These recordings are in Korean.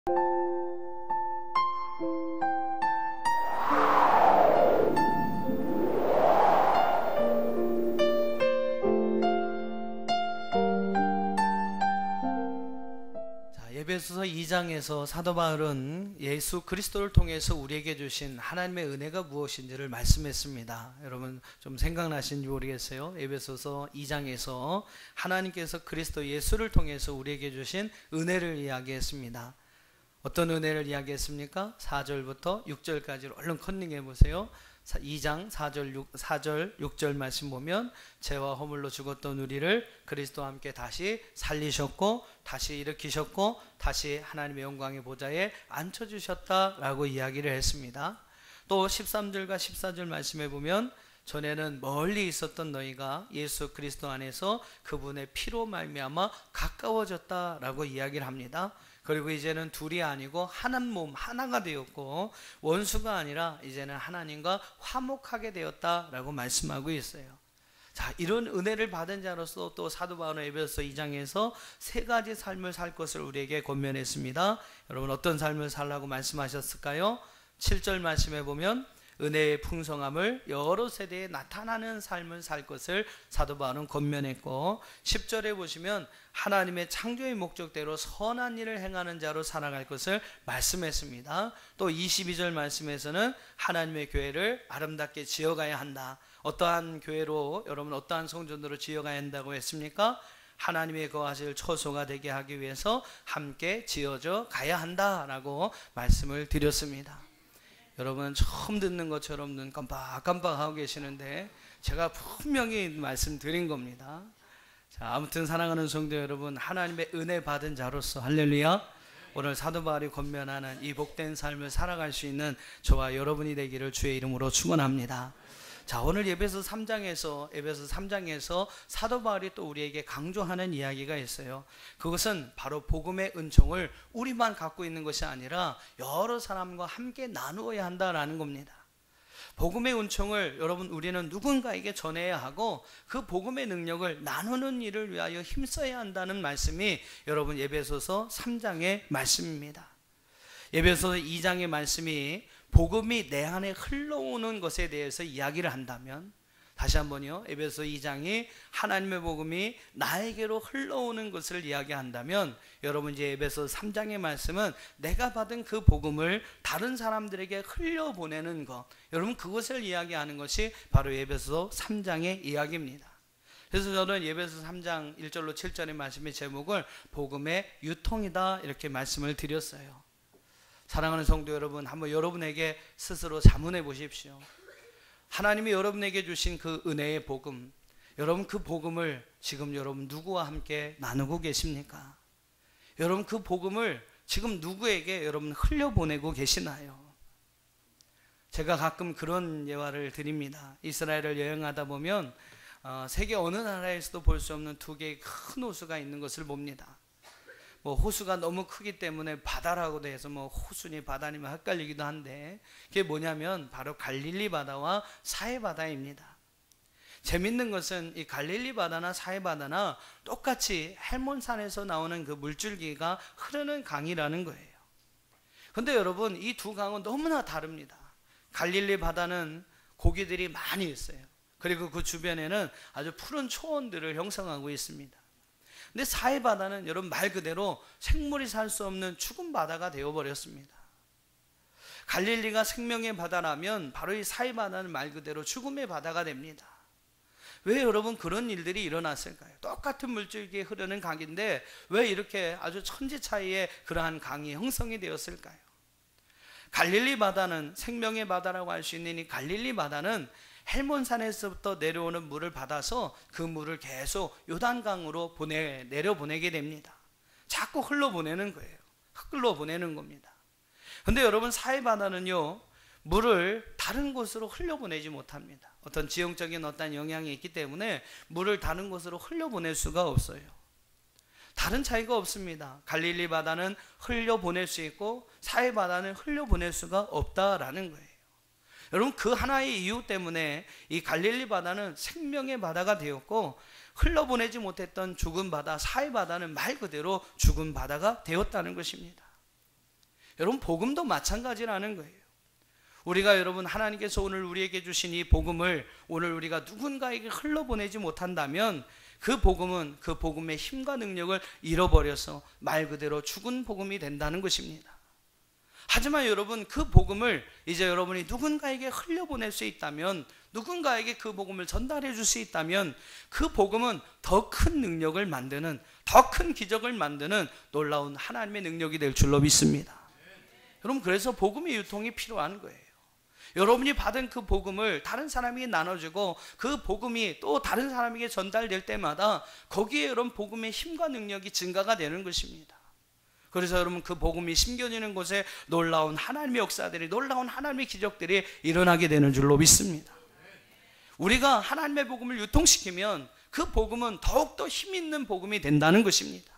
에베소서 2장에서 사도 바울은 예수 그리스도를 통해서 우리에게 주신 하나님의 은혜가 무엇인지를 말씀했습니다. 여러분 좀 생각나시는지 모르겠어요. 에베소서 2장에서 하나님께서 그리스도 예수를 통해서 우리에게 주신 은혜를 이야기했습니다. 어떤 은혜를 이야기했습니까? 4절부터 6절까지를 얼른 컨닝해 보세요. 2장 4절 6절 말씀 보면 죄와 허물로 죽었던 우리를 그리스도와 함께 다시 살리셨고 다시 일으키셨고 다시 하나님의 영광의 보좌에 앉혀주셨다라고 이야기를 했습니다. 또 13절과 14절 말씀해 보면 전에는 멀리 있었던 너희가 예수 그리스도 안에서 그분의 피로 말미암아 가까워졌다라고 이야기를 합니다. 그리고 이제는 둘이 아니고 한 몸 하나가 되었고 원수가 아니라 이제는 하나님과 화목하게 되었다라고 말씀하고 있어요. 자, 이런 은혜를 받은 자로서 또 사도 바울은 에베소서 2장에서 세 가지 삶을 살 것을 우리에게 권면했습니다. 여러분 어떤 삶을 살라고 말씀하셨을까요? 7절 말씀해 보면 은혜의 풍성함을 여러 세대에 나타나는 삶을 살 것을 사도 바울은 권면했고 10절에 보시면 하나님의 창조의 목적대로 선한 일을 행하는 자로 살아갈 것을 말씀했습니다. 또 22절 말씀에서는 하나님의 교회를 아름답게 지어가야 한다. 어떠한 교회로 여러분 어떠한 성전으로 지어가야 한다고 했습니까? 하나님의 거하실 처소가 되게 하기 위해서 함께 지어져 가야 한다라고 말씀을 드렸습니다. 여러분 처음 듣는 것처럼 눈 깜빡깜빡하고 계시는데 제가 분명히 말씀드린 겁니다. 자, 아무튼 사랑하는 성도 여러분, 하나님의 은혜 받은 자로서 할렐루야, 오늘 사도 바울이 권면하는 이 복된 삶을 살아갈 수 있는 저와 여러분이 되기를 주의 이름으로 축원합니다. 자, 오늘 에베소 3장에서 사도 바울이 또 우리에게 강조하는 이야기가 있어요. 그것은 바로 복음의 은총을 우리만 갖고 있는 것이 아니라 여러 사람과 함께 나누어야 한다라는 겁니다. 복음의 은총을 여러분 우리는 누군가에게 전해야 하고 그 복음의 능력을 나누는 일을 위하여 힘써야 한다는 말씀이 여러분 에베소서 3장의 말씀입니다. 에베소서 2장의 말씀이 복음이 내 안에 흘러오는 것에 대해서 이야기를 한다면, 다시 한번요, 에베소 2장이 하나님의 복음이 나에게로 흘러오는 것을 이야기한다면 여러분 이제 에베소 3장의 말씀은 내가 받은 그 복음을 다른 사람들에게 흘려보내는 것, 여러분 그것을 이야기하는 것이 바로 에베소 3장의 이야기입니다. 그래서 저는 에베소 3장 1절로 7절의 말씀의 제목을 복음의 유통이다 이렇게 말씀을 드렸어요. 사랑하는 성도 여러분, 한번 여러분에게 스스로 자문해 보십시오. 하나님이 여러분에게 주신 그 은혜의 복음, 여러분 그 복음을 지금 여러분 누구와 함께 나누고 계십니까? 여러분 그 복음을 지금 누구에게 여러분 흘려보내고 계시나요? 제가 가끔 그런 예화를 드립니다. 이스라엘을 여행하다 보면 세계 어느 나라에서도 볼 수 없는 두 개의 큰 호수가 있는 것을 봅니다. 호수가 너무 크기 때문에 바다라고도 해서 호수니 바다니면 헷갈리기도 한데 그게 뭐냐면 바로 갈릴리 바다와 사해 바다입니다. 재밌는 것은 이 갈릴리 바다나 사해 바다나 똑같이 헬몬산에서 나오는 그 물줄기가 흐르는 강이라는 거예요. 그런데 여러분 이 두 강은 너무나 다릅니다. 갈릴리 바다는 고기들이 많이 있어요. 그리고 그 주변에는 아주 푸른 초원들을 형성하고 있습니다. 근데 사해 바다는 여러분 말 그대로 생물이 살 수 없는 죽은 바다가 되어버렸습니다. 갈릴리가 생명의 바다라면 바로 이 사해 바다는 말 그대로 죽음의 바다가 됩니다. 왜 여러분 그런 일들이 일어났을까요? 똑같은 물줄기에 흐르는 강인데 왜 이렇게 아주 천지 차이에 그러한 강이 형성이 되었을까요? 갈릴리 바다는 생명의 바다라고 할 수 있는 이 갈릴리 바다는 헬몬산에서부터 내려오는 물을 받아서 그 물을 계속 요단강으로 내려보내게 됩니다. 자꾸 흘러보내는 거예요. 흘러보내는 겁니다. 그런데 여러분 사해 바다는요, 물을 다른 곳으로 흘려보내지 못합니다. 어떤 지형적인 어떤 영향이 있기 때문에 물을 다른 곳으로 흘려보낼 수가 없어요. 다른 차이가 없습니다. 갈릴리 바다는 흘려보낼 수 있고 사해 바다는 흘려보낼 수가 없다라는 거예요. 여러분 그 하나의 이유 때문에 이 갈릴리 바다는 생명의 바다가 되었고 흘러보내지 못했던 죽은 바다 사해 바다는 말 그대로 죽은 바다가 되었다는 것입니다. 여러분 복음도 마찬가지라는 거예요. 우리가 여러분 하나님께서 오늘 우리에게 주신 이 복음을 오늘 우리가 누군가에게 흘러보내지 못한다면 그 복음은 그 복음의 힘과 능력을 잃어버려서 말 그대로 죽은 복음이 된다는 것입니다. 하지만 여러분 그 복음을 이제 여러분이 누군가에게 흘려보낼 수 있다면, 누군가에게 그 복음을 전달해 줄 수 있다면 그 복음은 더 큰 능력을 만드는, 더 큰 기적을 만드는 놀라운 하나님의 능력이 될 줄로 믿습니다. 여러분 그래서 복음의 유통이 필요한 거예요. 여러분이 받은 그 복음을 다른 사람에게 나눠주고 그 복음이 또 다른 사람에게 전달될 때마다 거기에 여러분 복음의 힘과 능력이 증가가 되는 것입니다. 그래서 여러분 그 복음이 심겨지는 곳에 놀라운 하나님의 역사들이, 놀라운 하나님의 기적들이 일어나게 되는 줄로 믿습니다. 우리가 하나님의 복음을 유통시키면 그 복음은 더욱더 힘있는 복음이 된다는 것입니다.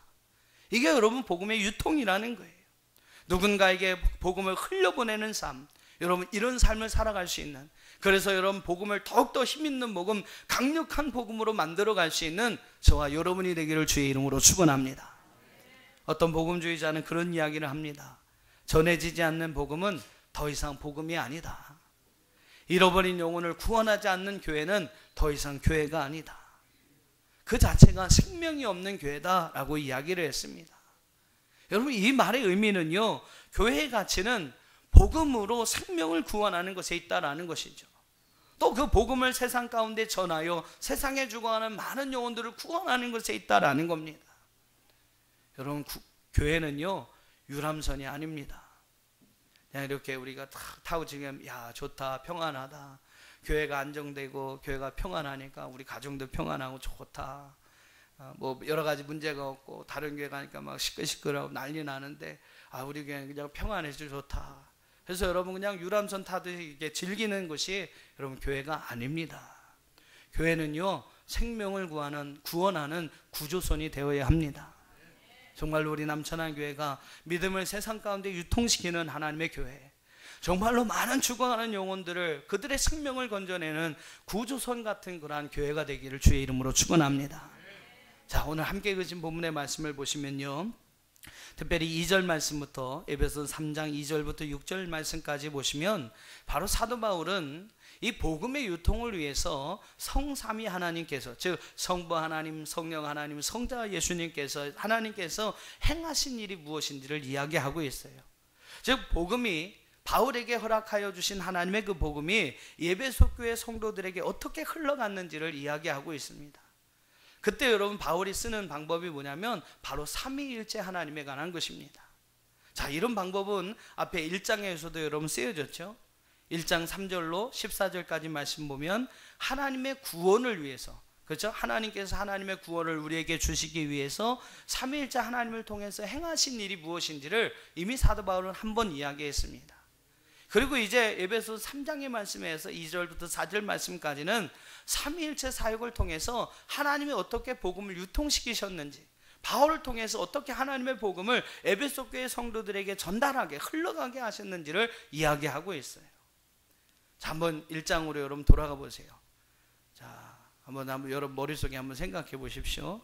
이게 여러분 복음의 유통이라는 거예요. 누군가에게 복음을 흘려보내는 삶, 여러분 이런 삶을 살아갈 수 있는, 그래서 여러분 복음을 더욱더 힘있는 복음, 강력한 복음으로 만들어갈 수 있는 저와 여러분이 되기를 주의 이름으로 축원합니다. 어떤 복음주의자는 그런 이야기를 합니다. 전해지지 않는 복음은 더 이상 복음이 아니다. 잃어버린 영혼을 구원하지 않는 교회는 더 이상 교회가 아니다. 그 자체가 생명이 없는 교회다라고 이야기를 했습니다. 여러분 이 말의 의미는요, 교회의 가치는 복음으로 생명을 구원하는 것에 있다라는 것이죠. 또 그 복음을 세상 가운데 전하여 세상에 죽어가는 많은 영혼들을 구원하는 것에 있다라는 겁니다. 여러분 교회는요 유람선이 아닙니다. 그냥 이렇게 우리가 탁 타고 지금 야 좋다, 평안하다, 교회가 안정되고 교회가 평안하니까 우리 가정도 평안하고 좋다, 뭐 여러 가지 문제가 없고 다른 교회 가니까 막 시끌시끌하고 난리 나는데 우리 교회는 그냥 평안해서 좋다. 그래서 여러분 그냥 유람선 타듯이 이렇게 즐기는 것이 여러분 교회가 아닙니다. 교회는요 생명을 구원하는 구조선이 되어야 합니다. 정말로 우리 남천한 교회가 믿음을 세상 가운데 유통시키는 하나님의 교회, 정말로 많은 죽어가는 영혼들을 그들의 생명을 건져내는 구조선 같은 그러한 교회가 되기를 주의 이름으로 축원합니다. 자, 오늘 함께 읽으신 본문의 말씀을 보시면요, 특별히 2절 말씀부터 에베소서 3장 2절부터 6절 말씀까지 보시면 바로 사도 바울은 이 복음의 유통을 위해서 성삼위 하나님께서, 즉 성부 하나님, 성령 하나님, 성자 예수님께서, 하나님께서 행하신 일이 무엇인지를 이야기하고 있어요. 즉 복음이, 바울에게 허락하여 주신 하나님의 그 복음이 에베소 교회 성도들에게 어떻게 흘러갔는지를 이야기하고 있습니다. 그때 여러분 바울이 쓰는 방법이 뭐냐면 바로 삼위일체 하나님에 관한 것입니다. 자, 이런 방법은 앞에 1장에서도 여러분 쓰여졌죠. 1장 3절로 14절까지 말씀 보면 하나님의 구원을 위해서, 그렇죠? 하나님께서 하나님의 구원을 우리에게 주시기 위해서 삼위일체 하나님을 통해서 행하신 일이 무엇인지를 이미 사도 바울은 한번 이야기했습니다. 그리고 이제 에베소 3장의 말씀에서 2절부터 4절 말씀까지는 삼위일체 사역을 통해서 하나님이 어떻게 복음을 유통시키셨는지, 바울을 통해서 어떻게 하나님의 복음을 에베소 교회 성도들에게 전달하게, 흘러가게 하셨는지를 이야기하고 있어요. 자, 한번 1장으로 여러분 돌아가 보세요. 자, 한번 여러분 머릿속에 한번 생각해 보십시오.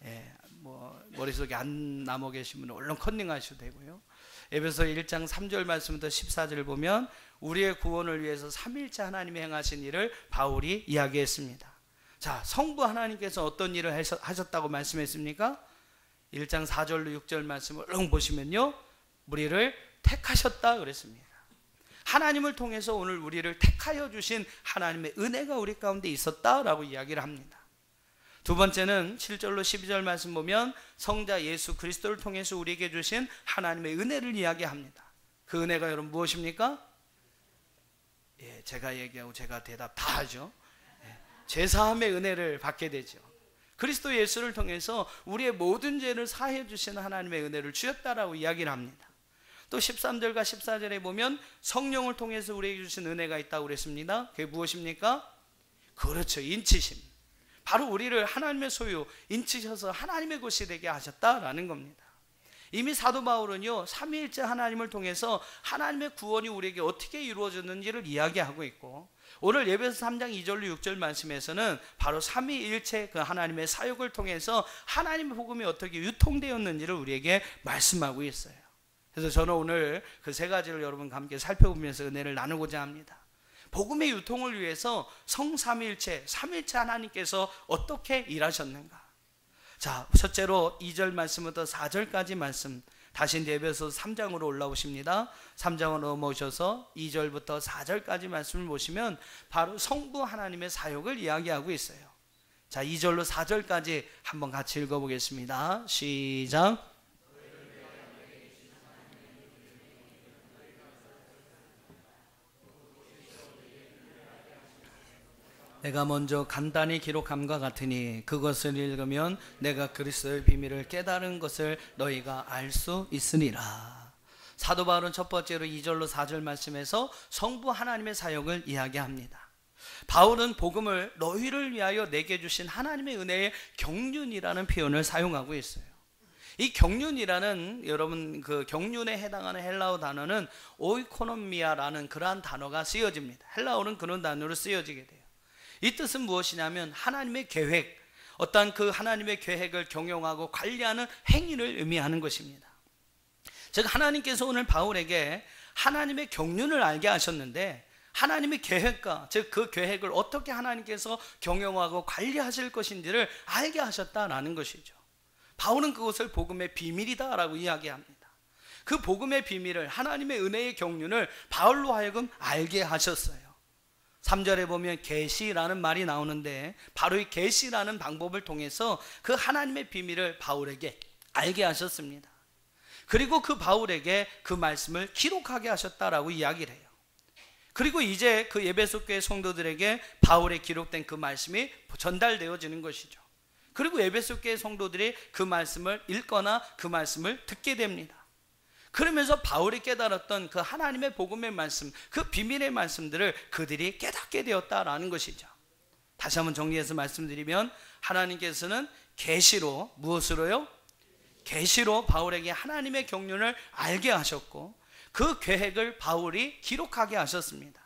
예, 뭐 머릿속에 안 남아 계시면 얼른 컨닝하셔도 되고요. 에베소 1장 3절 말씀부터 14절 보면 우리의 구원을 위해서 삼위일체 하나님이 행하신 일을 바울이 이야기했습니다. 자, 성부 하나님께서 어떤 일을 하셨다고 말씀했습니까? 1장 4절로 6절 말씀을 보시면요, 우리를 택하셨다 그랬습니다. 하나님을 통해서 오늘 우리를 택하여 주신 하나님의 은혜가 우리 가운데 있었다라고 이야기를 합니다. 두 번째는 7절로 12절 말씀 보면 성자 예수 그리스도를 통해서 우리에게 주신 하나님의 은혜를 이야기합니다. 그 은혜가 여러분 무엇입니까? 예, 제가 얘기하고 제가 대답 다 하죠. 예, 제사함의 은혜를 받게 되죠. 그리스도 예수를 통해서 우리의 모든 죄를 사해 주시는 하나님의 은혜를 주셨다라고 이야기를 합니다. 또 13절과 14절에 보면 성령을 통해서 우리에게 주신 은혜가 있다고 그랬습니다. 그게 무엇입니까? 그렇죠, 인치심. 바로 우리를 하나님의 소유, 인치셔서 하나님의 것이 되게 하셨다라는 겁니다. 이미 사도 바울은요, 삼위일체 하나님을 통해서 하나님의 구원이 우리에게 어떻게 이루어졌는지를 이야기하고 있고, 오늘 에베소 3장 2절로 6절 말씀에서는 바로 삼위일체 그 하나님의 사역을 통해서 하나님의 복음이 어떻게 유통되었는지를 우리에게 말씀하고 있어요. 그래서 저는 오늘 그 세 가지를 여러분과 함께 살펴보면서 은혜를 나누고자 합니다. 복음의 유통을 위해서 성삼위일체, 삼위일체 하나님께서 어떻게 일하셨는가? 자, 첫째로 2절 말씀부터 4절까지 말씀, 다시 에베소 3장으로 올라오십니다. 3장으로 넘어오셔서 2절부터 4절까지 말씀을 보시면 바로 성부 하나님의 사역을 이야기하고 있어요. 자, 2절로 4절까지 한번 같이 읽어보겠습니다. 시작. 내가 먼저 간단히 기록함과 같으니 그것을 읽으면 내가 그리스도의 비밀을 깨달은 것을 너희가 알 수 있으리라. 사도 바울은 첫 번째로 2절로 4절 말씀에서 성부 하나님의 사역을 이야기합니다. 바울은 복음을 너희를 위하여 내게 주신 하나님의 은혜의 경륜이라는 표현을 사용하고 있어요. 이 경륜이라는, 여러분 그 경륜에 해당하는 헬라어 단어는 오이코노미아라는 그러한 단어가 쓰여집니다. 헬라어는 그런 단어로 쓰여지게 돼요. 이 뜻은 무엇이냐면 하나님의 계획, 어떤 그 하나님의 계획을 경영하고 관리하는 행위를 의미하는 것입니다. 즉 하나님께서 오늘 바울에게 하나님의 경륜을 알게 하셨는데 하나님의 계획과, 즉 그 계획을 어떻게 하나님께서 경영하고 관리하실 것인지를 알게 하셨다라는 것이죠. 바울은 그것을 복음의 비밀이다라고 이야기합니다. 그 복음의 비밀을, 하나님의 은혜의 경륜을 바울로 하여금 알게 하셨어요. 3절에 보면 계시라는 말이 나오는데 바로 이 계시라는 방법을 통해서 그 하나님의 비밀을 바울에게 알게 하셨습니다. 그리고 그 바울에게 그 말씀을 기록하게 하셨다라고 이야기를 해요. 그리고 이제 그 에베소 교회 성도들에게 바울에 기록된 그 말씀이 전달되어지는 것이죠. 그리고 에베소 교회 성도들이 그 말씀을 읽거나 그 말씀을 듣게 됩니다. 그러면서 바울이 깨달았던 그 하나님의 복음의 말씀, 그 비밀의 말씀들을 그들이 깨닫게 되었다라는 것이죠. 다시 한번 정리해서 말씀드리면 하나님께서는 계시로, 무엇으로요? 계시로 바울에게 하나님의 경륜을 알게 하셨고 그 계획을 바울이 기록하게 하셨습니다.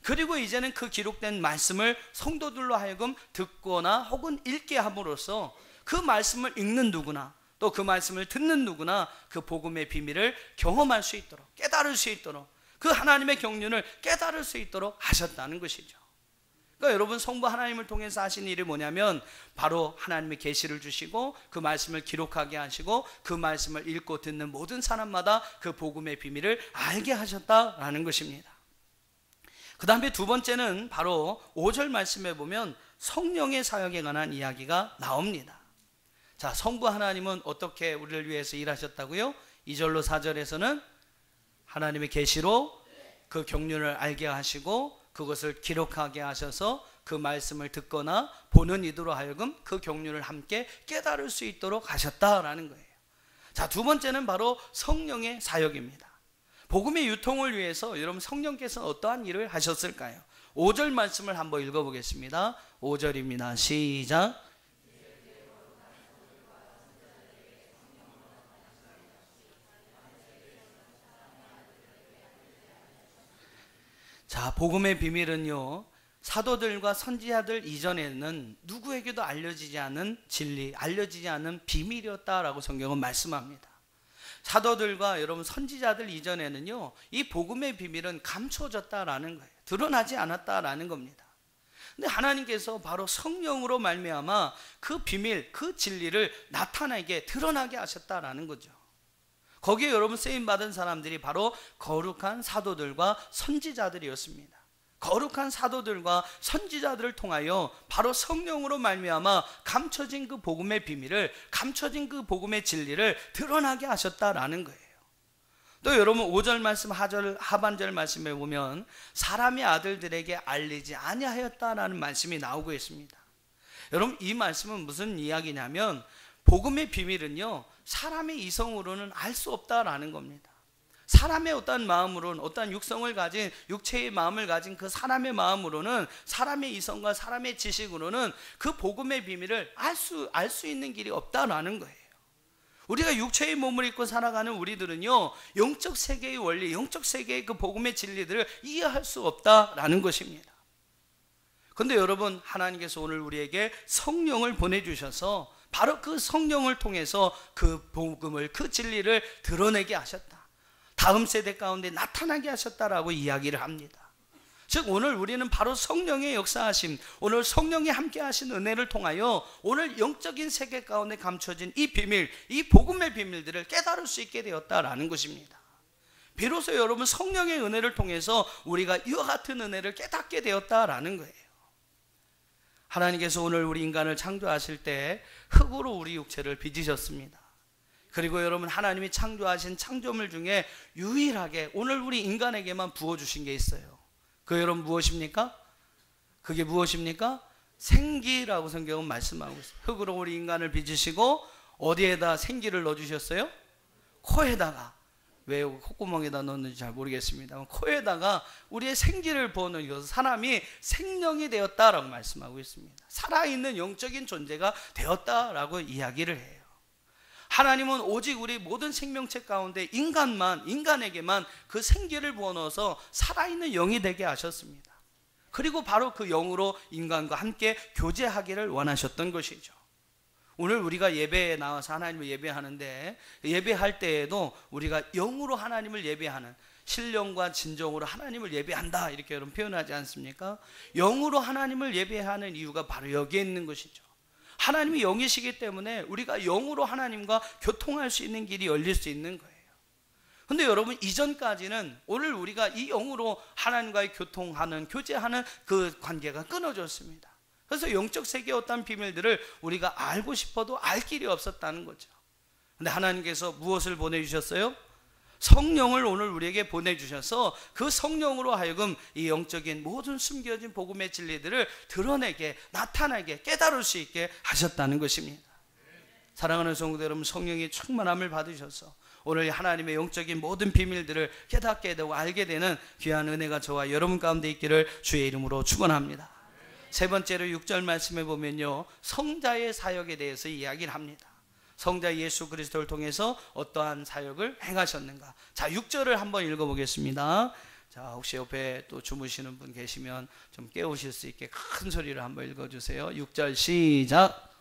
그리고 이제는 그 기록된 말씀을 성도들로 하여금 듣거나 혹은 읽게 함으로써 그 말씀을 읽는 누구나 또 그 말씀을 듣는 누구나 그 복음의 비밀을 경험할 수 있도록, 깨달을 수 있도록, 그 하나님의 경륜을 깨달을 수 있도록 하셨다는 것이죠. 그러니까 여러분, 성부 하나님을 통해서 하신 일이 뭐냐면 바로 하나님의 계시를 주시고 그 말씀을 기록하게 하시고 그 말씀을 읽고 듣는 모든 사람마다 그 복음의 비밀을 알게 하셨다라는 것입니다. 그 다음에 두 번째는 바로 5절 말씀에 보면 성령의 사역에 관한 이야기가 나옵니다. 자, 성부 하나님은 어떻게 우리를 위해서 일하셨다고요? 2절로 4절에서는 하나님의 계시로 그 경륜을 알게 하시고 그것을 기록하게 하셔서 그 말씀을 듣거나 보는 이들로 하여금 그 경륜을 함께 깨달을 수 있도록 하셨다라는 거예요. 자, 두 번째는 바로 성령의 사역입니다. 복음의 유통을 위해서 여러분 성령께서는 어떠한 일을 하셨을까요? 5절 말씀을 한번 읽어보겠습니다. 5절입니다. 시작. 자, 복음의 비밀은요, 사도들과 선지자들 이전에는 누구에게도 알려지지 않은 진리, 알려지지 않은 비밀이었다라고 성경은 말씀합니다. 사도들과 여러분 선지자들 이전에는요, 이 복음의 비밀은 감춰졌다라는 거예요. 드러나지 않았다라는 겁니다. 근데 하나님께서 바로 성령으로 말미암아 그 비밀, 그 진리를 나타나게, 드러나게 하셨다라는 거죠. 거기에 여러분 쓰임받은 사람들이 바로 거룩한 사도들과 선지자들이었습니다. 거룩한 사도들과 선지자들을 통하여 바로 성령으로 말미암아 감춰진 그 복음의 비밀을, 감춰진 그 복음의 진리를 드러나게 하셨다라는 거예요. 또 여러분 5절 말씀 하반절 말씀에 보면 사람의 아들들에게 알리지 아니하였다라는 말씀이 나오고 있습니다. 여러분 이 말씀은 무슨 이야기냐면 복음의 비밀은요, 사람의 이성으로는 알 수 없다라는 겁니다. 사람의 어떤 마음으로는, 어떤 육성을 가진, 육체의 마음을 가진 그 사람의 마음으로는, 사람의 이성과 사람의 지식으로는 그 복음의 비밀을 알 수 있는 길이 없다라는 거예요. 우리가 육체의 몸을 입고 살아가는 우리들은요, 영적 세계의 원리, 영적 세계의 그 복음의 진리들을 이해할 수 없다라는 것입니다. 그런데 여러분, 하나님께서 오늘 우리에게 성령을 보내주셔서 바로 그 성령을 통해서 그 복음을, 그 진리를 드러내게 하셨다. 다음 세대 가운데 나타나게 하셨다라고 이야기를 합니다. 즉 오늘 우리는 바로 성령의 역사하심, 오늘 성령이 함께 하신 은혜를 통하여 오늘 영적인 세계 가운데 감춰진 이 비밀, 이 복음의 비밀들을 깨달을 수 있게 되었다라는 것입니다. 비로소 여러분 성령의 은혜를 통해서 우리가 이와 같은 은혜를 깨닫게 되었다라는 거예요. 하나님께서 오늘 우리 인간을 창조하실 때 흙으로 우리 육체를 빚으셨습니다. 그리고 여러분 하나님이 창조하신 창조물 중에 유일하게 오늘 우리 인간에게만 부어주신 게 있어요. 그 여러분 무엇입니까? 그게 무엇입니까? 생기라고 성경은 말씀하고 있어요. 흙으로 우리 인간을 빚으시고 어디에다 생기를 넣어주셨어요? 코에다가. 왜 콧구멍에다 넣었는지 잘 모르겠습니다. 코에다가 우리의 생기를 부어넣어서 사람이 생명이 되었다라고 말씀하고 있습니다. 살아있는 영적인 존재가 되었다라고 이야기를 해요. 하나님은 오직 우리 모든 생명체 가운데 인간에게만 그 생기를 부어넣어서 살아있는 영이 되게 하셨습니다. 그리고 바로 그 영으로 인간과 함께 교제하기를 원하셨던 것이죠. 오늘 우리가 예배에 나와서 하나님을 예배하는데 예배할 때에도 우리가 영으로 하나님을 예배하는, 신령과 진정으로 하나님을 예배한다 이렇게 여러분 표현하지 않습니까? 영으로 하나님을 예배하는 이유가 바로 여기에 있는 것이죠. 하나님이 영이시기 때문에 우리가 영으로 하나님과 교통할 수 있는 길이 열릴 수 있는 거예요. 근데 여러분 이전까지는 오늘 우리가 이 영으로 하나님과의 교통하는, 교제하는 그 관계가 끊어졌습니다. 그래서 영적 세계의 어떤 비밀들을 우리가 알고 싶어도 알 길이 없었다는 거죠. 근데 하나님께서 무엇을 보내주셨어요? 성령을 오늘 우리에게 보내주셔서 그 성령으로 하여금 이 영적인 모든 숨겨진 복음의 진리들을 드러내게, 나타나게, 깨달을 수 있게 하셨다는 것입니다. 사랑하는 성도 여러분, 성령의 충만함을 받으셔서 오늘 하나님의 영적인 모든 비밀들을 깨닫게 되고 알게 되는 귀한 은혜가 저와 여러분 가운데 있기를 주의 이름으로 축원합니다. 세 번째로 6절 말씀에 보면요, 성자의 사역에 대해서 이야기를 합니다. 성자 예수 그리스도를 통해서 어떠한 사역을 행하셨는가. 자, 6절을 한번 읽어보겠습니다. 자, 혹시 옆에 또 주무시는 분 계시면 좀 깨우실 수 있게 큰 소리를 한번 읽어주세요. 6절 시작.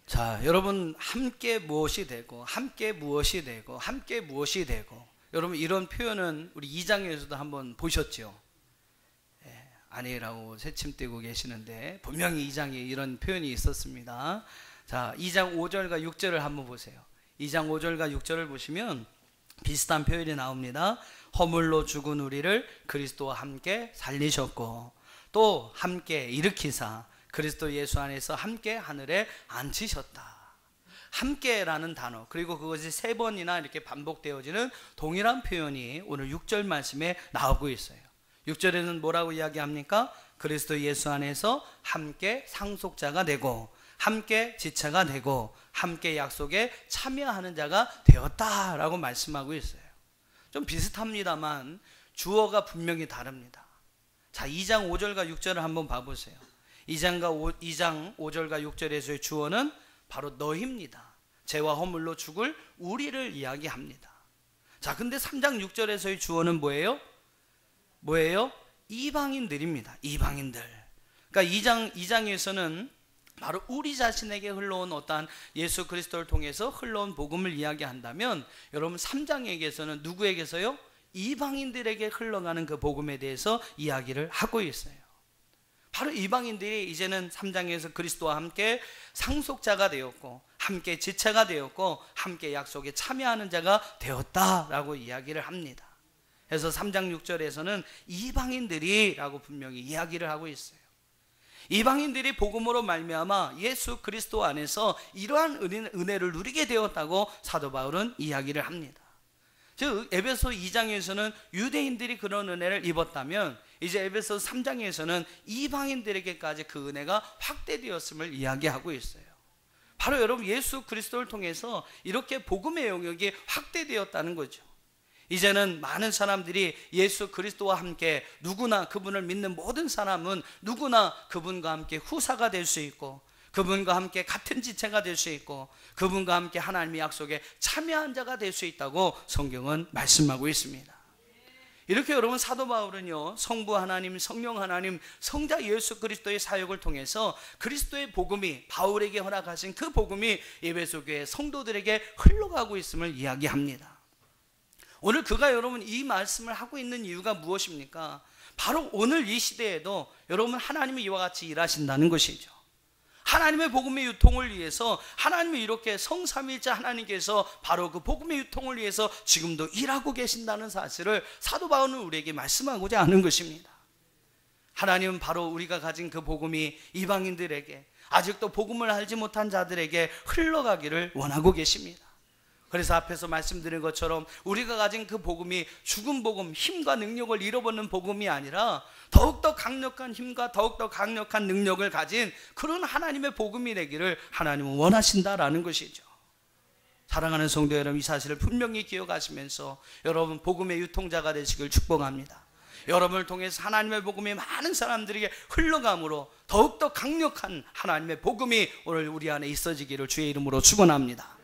자, 여러분 함께 무엇이 되고, 함께 무엇이 되고, 함께 무엇이 되고, 여러분 이런 표현은 우리 2장에서도 한번 보셨죠? 예, 아니라고 새침 떼고 계시는데 분명히 2장에 이런 표현이 있었습니다. 자, 2장 5절과 6절을 한번 보세요. 2장 5절과 6절을 보시면 비슷한 표현이 나옵니다. 허물로 죽은 우리를 그리스도와 함께 살리셨고 또 함께 일으키사 그리스도 예수 안에서 함께 하늘에 앉히셨다. 함께라는 단어, 그리고 그것이 3번이나 이렇게 반복되어지는 동일한 표현이 오늘 6절 말씀에 나오고 있어요. 6절에는 뭐라고 이야기합니까? 그리스도 예수 안에서 함께 상속자가 되고 함께 지체가 되고 함께 약속에 참여하는 자가 되었다라고 말씀하고 있어요. 좀 비슷합니다만 주어가 분명히 다릅니다. 자, 2장 5절과 6절을 한번 봐보세요. 2장 5절과 6절에서의 주어는 바로 너희입니다. 죄와 허물로 죽을 우리를 이야기합니다. 자, 근데 3장 6절에서의 주어는 뭐예요? 뭐예요? 이방인들입니다. 이방인들. 그러니까 2장에서는 바로 우리 자신에게 흘러온 어떠한 예수 그리스도를 통해서 흘러온 복음을 이야기한다면 여러분 3장에게서는 누구에게서요? 이방인들에게 흘러가는 그 복음에 대해서 이야기를 하고 있어요. 바로 이방인들이 이제는 3장에서 그리스도와 함께 상속자가 되었고 함께 지체가 되었고 함께 약속에 참여하는 자가 되었다라고 이야기를 합니다. 그래서 3장 6절에서는 이방인들이라고 분명히 이야기를 하고 있어요. 이방인들이 복음으로 말미암아 예수 그리스도 안에서 이러한 은혜를 누리게 되었다고 사도 바울은 이야기를 합니다. 즉 에베소 2장에서는 유대인들이 그런 은혜를 입었다면 이제 에베소 3장에서는 이방인들에게까지 그 은혜가 확대되었음을 이야기하고 있어요. 바로 여러분 예수 그리스도를 통해서 이렇게 복음의 영역이 확대되었다는 거죠. 이제는 많은 사람들이 예수 그리스도와 함께 누구나 그분을 믿는 모든 사람은 누구나 그분과 함께 후사가 될 수 있고 그분과 함께 같은 지체가 될 수 있고 그분과 함께 하나님의 약속에 참여한 자가 될 수 있다고 성경은 말씀하고 있습니다. 이렇게 여러분 사도 바울은요, 성부 하나님, 성령 하나님, 성자 예수 그리스도의 사역을 통해서 그리스도의 복음이, 바울에게 허락하신 그 복음이 에베소 교회 성도들에게 흘러가고 있음을 이야기합니다. 오늘 그가 여러분 이 말씀을 하고 있는 이유가 무엇입니까? 바로 오늘 이 시대에도 여러분 하나님이 이와 같이 일하신다는 것이죠. 하나님의 복음의 유통을 위해서 하나님이 이렇게 성삼위일체 하나님께서 바로 그 복음의 유통을 위해서 지금도 일하고 계신다는 사실을 사도 바울은 우리에게 말씀하고자 하는 것입니다. 하나님은 바로 우리가 가진 그 복음이 이방인들에게, 아직도 복음을 알지 못한 자들에게 흘러가기를 원하고 계십니다. 그래서 앞에서 말씀드린 것처럼 우리가 가진 그 복음이 죽은 복음, 힘과 능력을 잃어버리는 복음이 아니라 더욱더 강력한 힘과 더욱더 강력한 능력을 가진 그런 하나님의 복음이 되기를 하나님은 원하신다라는 것이죠. 사랑하는 성도 여러분, 이 사실을 분명히 기억하시면서 여러분 복음의 유통자가 되시길 축복합니다. 여러분을 통해서 하나님의 복음이 많은 사람들에게 흘러감으로 더욱더 강력한 하나님의 복음이 오늘 우리 안에 있어지기를 주의 이름으로 축원합니다.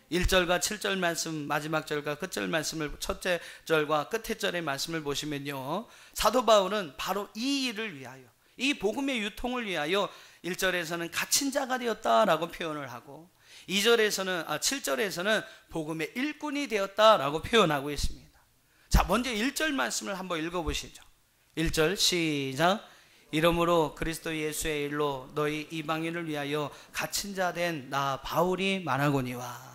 1절과 7절 말씀, 마지막 절과 끝절 말씀을, 첫째 절과 끝의 절의 말씀을 보시면요, 사도 바울은 바로 이 일을 위하여, 이 복음의 유통을 위하여 1절에서는 갇힌 자가 되었다라고 표현을 하고 7절에서는 복음의 일꾼이 되었다라고 표현하고 있습니다. 자, 먼저 1절 말씀을 한번 읽어보시죠. 1절 시작. 이러므로 그리스도 예수의 일로 너희 이방인을 위하여 갇힌 자 된 나 바울이 말하거니와.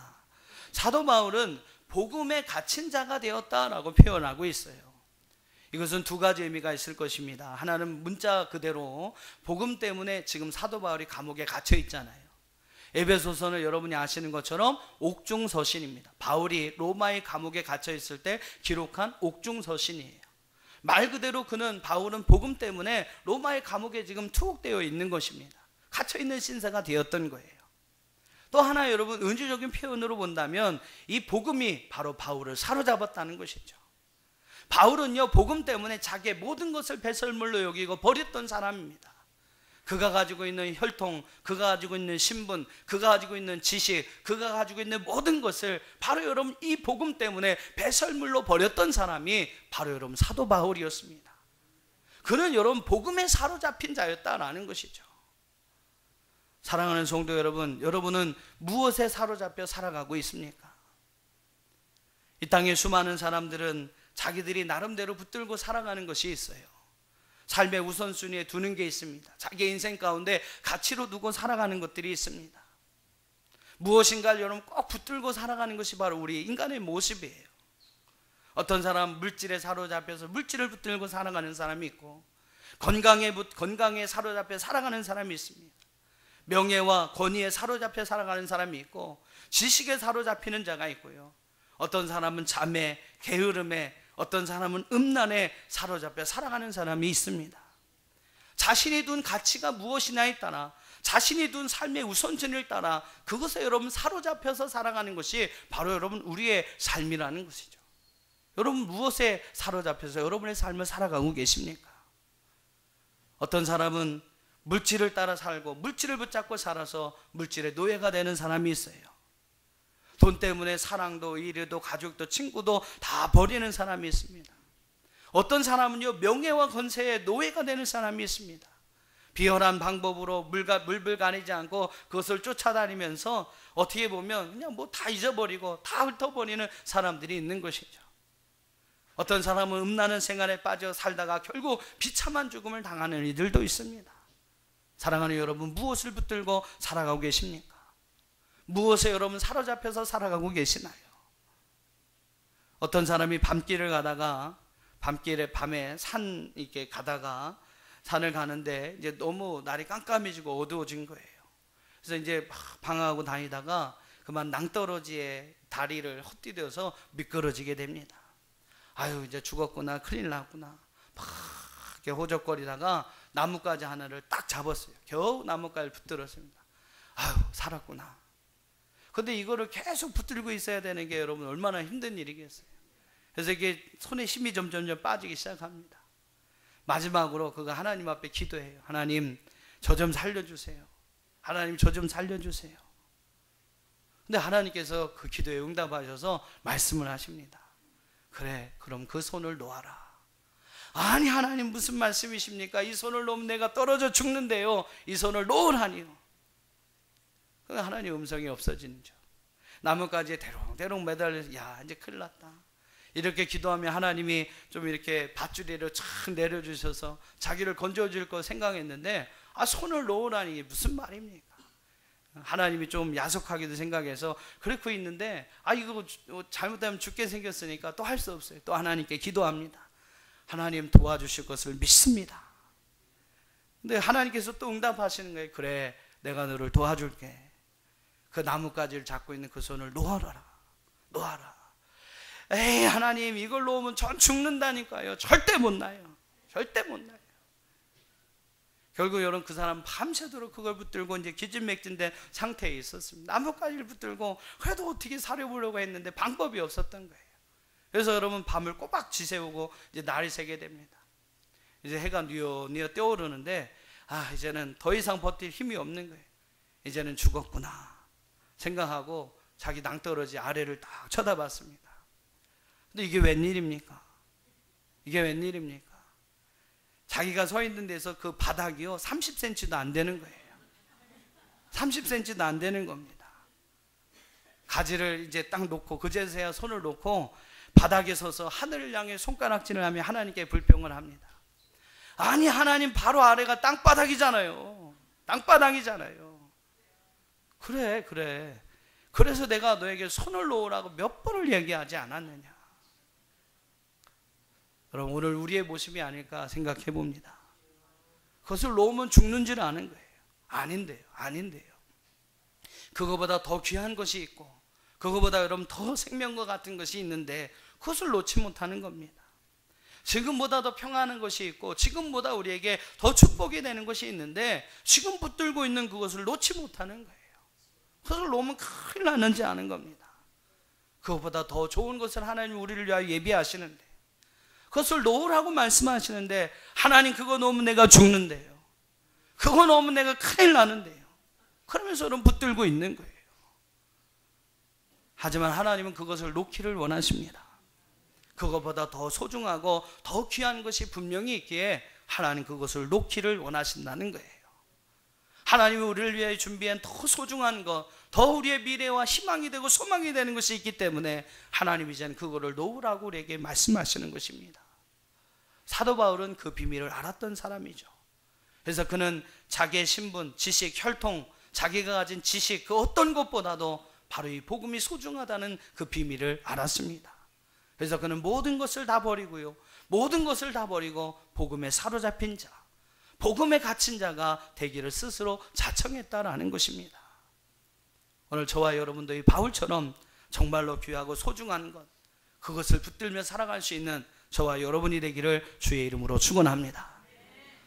사도 바울은 복음에 갇힌 자가 되었다라고 표현하고 있어요. 이것은 두 가지 의미가 있을 것입니다. 하나는 문자 그대로 복음 때문에 지금 사도 바울이 감옥에 갇혀 있잖아요. 에베소서는 여러분이 아시는 것처럼 옥중서신입니다. 바울이 로마의 감옥에 갇혀 있을 때 기록한 옥중서신이에요. 말 그대로 바울은 복음 때문에 로마의 감옥에 지금 투옥되어 있는 것입니다. 갇혀 있는 신세가 되었던 거예요. 또 하나 여러분 은주적인 표현으로 본다면 이 복음이 바로 바울을 사로잡았다는 것이죠. 바울은요, 복음 때문에 자기의 모든 것을 배설물로 여기고 버렸던 사람입니다. 그가 가지고 있는 혈통, 그가 가지고 있는 신분, 그가 가지고 있는 지식, 그가 가지고 있는 모든 것을 바로 여러분 이 복음 때문에 배설물로 버렸던 사람이 바로 여러분 사도 바울이었습니다. 그는 여러분 복음에 사로잡힌 자였다라는 것이죠. 사랑하는 성도 여러분, 여러분은 무엇에 사로잡혀 살아가고 있습니까? 이 땅에 수많은 사람들은 자기들이 나름대로 붙들고 살아가는 것이 있어요. 삶의 우선순위에 두는 게 있습니다. 자기 인생 가운데 가치로 두고 살아가는 것들이 있습니다. 무엇인가를 여러분 꼭 붙들고 살아가는 것이 바로 우리 인간의 모습이에요. 어떤 사람은 물질에 사로잡혀서 물질을 붙들고 살아가는 사람이 있고, 건강에 사로잡혀 살아가는 사람이 있습니다. 명예와 권위에 사로잡혀 살아가는 사람이 있고, 지식에 사로잡히는 자가 있고요. 어떤 사람은 잠에, 게으름에, 어떤 사람은 음란에 사로잡혀 살아가는 사람이 있습니다. 자신이 둔 가치가 무엇이냐에 따라, 자신이 둔 삶의 우선순위를 따라 그것에 여러분 사로잡혀서 살아가는 것이 바로 여러분 우리의 삶이라는 것이죠. 여러분 무엇에 사로잡혀서 여러분의 삶을 살아가고 계십니까? 어떤 사람은 물질을 따라 살고 물질을 붙잡고 살아서 물질의 노예가 되는 사람이 있어요. 돈 때문에 사랑도 의리도 가족도 친구도 다 버리는 사람이 있습니다. 어떤 사람은요, 명예와 권세의 노예가 되는 사람이 있습니다. 비열한 방법으로 물불 가리지 않고 그것을 쫓아다니면서 어떻게 보면 그냥 뭐 다 잊어버리고 다 훑어버리는 사람들이 있는 것이죠. 어떤 사람은 음란한 생활에 빠져 살다가 결국 비참한 죽음을 당하는 이들도 있습니다. 사랑하는 여러분, 무엇을 붙들고 살아가고 계십니까? 무엇에 여러분 사로잡혀서 살아가고 계시나요? 어떤 사람이 밤길을 가다가 밤에 산 이렇게 가다가 산을 가는데 이제 너무 날이 깜깜해지고 어두워진 거예요. 그래서 이제 방황하고 다니다가 그만 낭떠러지에 다리를 헛디뎌서 미끄러지게 됩니다. 아유, 이제 죽었구나, 큰일 났구나. 막 이렇게 호적거리다가 나뭇가지 하나를 딱 잡았어요. 겨우 나뭇가지를 붙들었습니다. 아유, 살았구나. 근데 이거를 계속 붙들고 있어야 되는 게 여러분 얼마나 힘든 일이겠어요. 그래서 이게 손에 힘이 점점 빠지기 시작합니다. 마지막으로 그가 하나님 앞에 기도해요. 하나님, 저 좀 살려주세요. 하나님, 저 좀 살려주세요. 근데 하나님께서 그 기도에 응답하셔서 말씀을 하십니다. 그래, 그럼 그 손을 놓아라. 아니 하나님 무슨 말씀이십니까? 이 손을 놓으면 내가 떨어져 죽는데요. 이 손을 놓으라니요. 하나님 음성이 없어지는죠. 나뭇가지에 대롱대롱 매달려서 야 이제 큰일 났다. 이렇게 기도하면 하나님이 좀 이렇게 밧줄이로 착 내려주셔서 자기를 건져줄 거 생각했는데 손을 놓으라니 이게 무슨 말입니까? 하나님이 좀 야속하게도 생각해서 그렇고 있는데 이거 잘못하면 죽게 생겼으니까 또 할 수 없어요. 또 하나님께 기도합니다. 하나님 도와주실 것을 믿습니다. 근데 하나님께서 또 응답하시는 거예요. 그래 내가 너를 도와줄게. 그 나뭇가지를 잡고 있는 그 손을 놓아라. 에이 하나님 이걸 놓으면 전 죽는다니까요. 절대 못 나요. 절대 못 나요. 결국 여러분 그 사람 밤새도록 그걸 붙들고 이제 기진맥진된 상태에 있었습니다. 나뭇가지를 붙들고 그래도 어떻게 살려보려고 했는데 방법이 없었던 거예요. 그래서 여러분 밤을 꼬박 지새우고 이제 날이 새게 됩니다. 이제 해가 뉘어 떠오르는데 이제는 더 이상 버틸 힘이 없는 거예요. 이제는 죽었구나 생각하고 자기 낭떠러지 아래를 딱 쳐다봤습니다. 근데 이게 웬일입니까? 이게 웬일입니까? 자기가 서 있는 데서 그 바닥이요 30cm도 안 되는 거예요. 30cm도 안 되는 겁니다. 가지를 이제 딱 놓고 그제서야 손을 놓고 바닥에 서서 하늘을 향해 손가락질을 하며 하나님께 불평을 합니다. 아니 하나님 바로 아래가 땅바닥이잖아요. 땅바닥이잖아요. 그래 그래서 내가 너에게 손을 놓으라고 몇 번을 얘기하지 않았느냐. 여러분 오늘 우리의 모습이 아닐까 생각해 봅니다. 그것을 놓으면 죽는 줄 아는 거예요. 아닌데요. 그거보다 더 귀한 것이 있고 그거보다 여러분 더 생명과 같은 것이 있는데 그것을 놓지 못하는 겁니다. 지금보다 더 평안한 것이 있고 지금보다 우리에게 더 축복이 되는 것이 있는데 지금 붙들고 있는 그것을 놓지 못하는 거예요. 그것을 놓으면 큰일 나는지 아는 겁니다. 그것보다 더 좋은 것을 하나님이 우리를 위하여 예비하시는데 그것을 놓으라고 말씀하시는데 하나님 그거 놓으면 내가 죽는데요. 그거 놓으면 내가 큰일 나는데요. 그러면서 여러분 붙들고 있는 거예요. 하지만 하나님은 그것을 놓기를 원하십니다. 그것보다 더 소중하고 더 귀한 것이 분명히 있기에 하나님 그것을 놓기를 원하신다는 거예요. 하나님이 우리를 위해 준비한 더 소중한 것, 더 우리의 미래와 희망이 되고 소망이 되는 것이 있기 때문에 하나님이 이제는 그거를 놓으라고 우리에게 말씀하시는 것입니다. 사도 바울은 그 비밀을 알았던 사람이죠. 그래서 그는 자기의 신분, 지식, 혈통, 자기가 가진 지식 그 어떤 것보다도 바로 이 복음이 소중하다는 그 비밀을 알았습니다. 그래서 그는 모든 것을 다 버리고요. 모든 것을 다 버리고 복음에 사로잡힌 자, 복음에 갇힌 자가 되기를 스스로 자청했다라는 것입니다. 오늘 저와 여러분도 이 바울처럼 정말로 귀하고 소중한 것, 그것을 붙들며 살아갈 수 있는 저와 여러분이 되기를 주의 이름으로 축원합니다.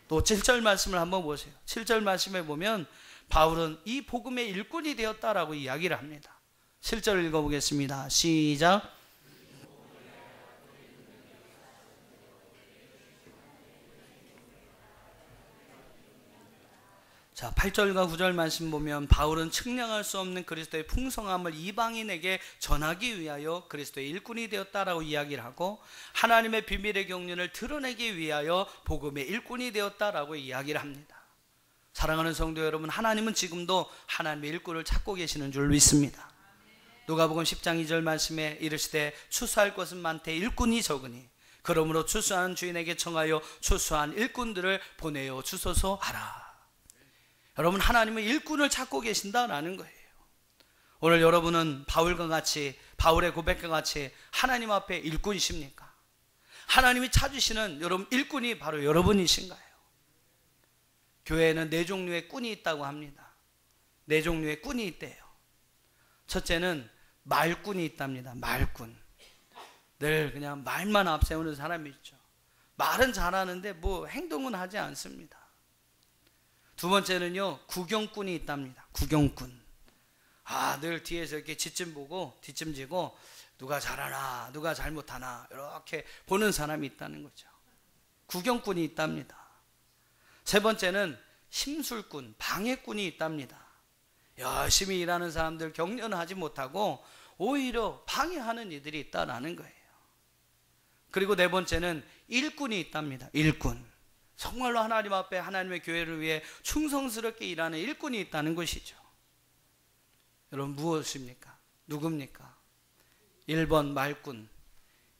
또 7절 말씀을 한번 보세요. 7절 말씀에 보면 바울은 이 복음의 일꾼이 되었다라고 이야기를 합니다. 7절 읽어보겠습니다. 시작. 자, 8절과 9절 말씀 보면 바울은 측량할 수 없는 그리스도의 풍성함을 이방인에게 전하기 위하여 그리스도의 일꾼이 되었다라고 이야기를 하고 하나님의 비밀의 경륜을 드러내기 위하여 복음의 일꾼이 되었다라고 이야기를 합니다. 사랑하는 성도 여러분, 하나님은 지금도 하나님의 일꾼을 찾고 계시는 줄 믿습니다. 누가복음 10장 2절 말씀에 이르시되 추수할 것은 많되 일꾼이 적으니 그러므로 추수한 주인에게 청하여 추수한 일꾼들을 보내어 주소서 하라. 여러분, 하나님은 일꾼을 찾고 계신다라는 거예요. 오늘 여러분은 바울과 같이, 바울의 고백과 같이 하나님 앞에 일꾼이십니까? 하나님이 찾으시는 여러분 일꾼이 바로 여러분이신가요? 교회에는 4종류의 꾼이 있다고 합니다. 4종류의 꾼이 있대요. 첫째는 말꾼이 있답니다. 말꾼. 늘 그냥 말만 앞세우는 사람이 있죠. 말은 잘하는데 뭐 행동은 하지 않습니다. 두 번째는요, 구경꾼이 있답니다. 구경꾼. 늘 뒤에서 이렇게 뒷짐 보고 뒷짐 지고 누가 잘하나 누가 잘못하나 이렇게 보는 사람이 있다는 거죠. 구경꾼이 있답니다. 세 번째는 심술꾼, 방해꾼이 있답니다. 열심히 일하는 사람들 격려는 하지 못하고 오히려 방해하는 이들이 있다라는 거예요. 그리고 네 번째는 일꾼이 있답니다. 일꾼. 정말로 하나님 앞에 하나님의 교회를 위해 충성스럽게 일하는 일꾼이 있다는 것이죠. 여러분 무엇입니까? 누굽니까? 1번 말꾼,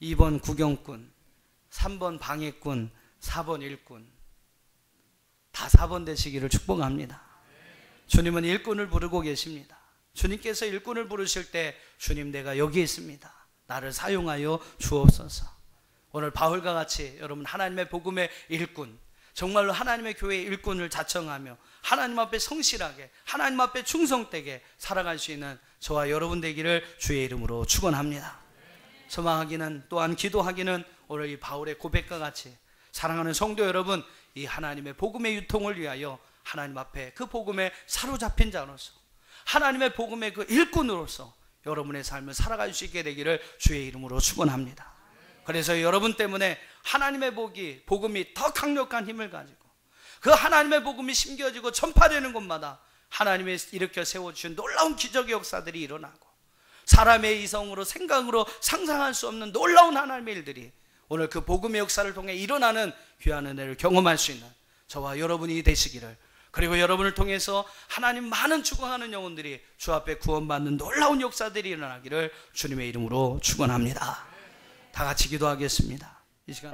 2번 구경꾼, 3번 방해꾼, 4번 일꾼. 다 4번 되시기를 축복합니다. 주님은 일꾼을 부르고 계십니다. 주님께서 일꾼을 부르실 때 주님 내가 여기 있습니다. 나를 사용하여 주옵소서. 오늘 바울과 같이 여러분 하나님의 복음의 일꾼, 정말로 하나님의 교회의 일꾼을 자청하며 하나님 앞에 성실하게 하나님 앞에 충성되게 살아갈 수 있는 저와 여러분 되기를 주의 이름으로 축원합니다. 소망하기는 또한 기도하기는 오늘 이 바울의 고백과 같이 사랑하는 성도 여러분, 이 하나님의 복음의 유통을 위하여 하나님 앞에 그 복음에 사로잡힌 자로서 하나님의 복음의 그 일꾼으로서 여러분의 삶을 살아갈 수 있게 되기를 주의 이름으로 축원합니다. 그래서 여러분 때문에 하나님의 복음이 더 강력한 힘을 가지고 그 하나님의 복음이 심겨지고 전파되는 곳마다 하나님의 일으켜 세워주신 놀라운 기적의 역사들이 일어나고 사람의 이성으로 생각으로 상상할 수 없는 놀라운 하나님의 일들이 오늘 그 복음의 역사를 통해 일어나는 귀한 은혜를 경험할 수 있는 저와 여러분이 되시기를, 그리고 여러분을 통해서 하나님 많은 죽어가는 영혼들이 주 앞에 구원받는 놀라운 역사들이 일어나기를 주님의 이름으로 축원합니다. 다 같이 기도하겠습니다. 이 시간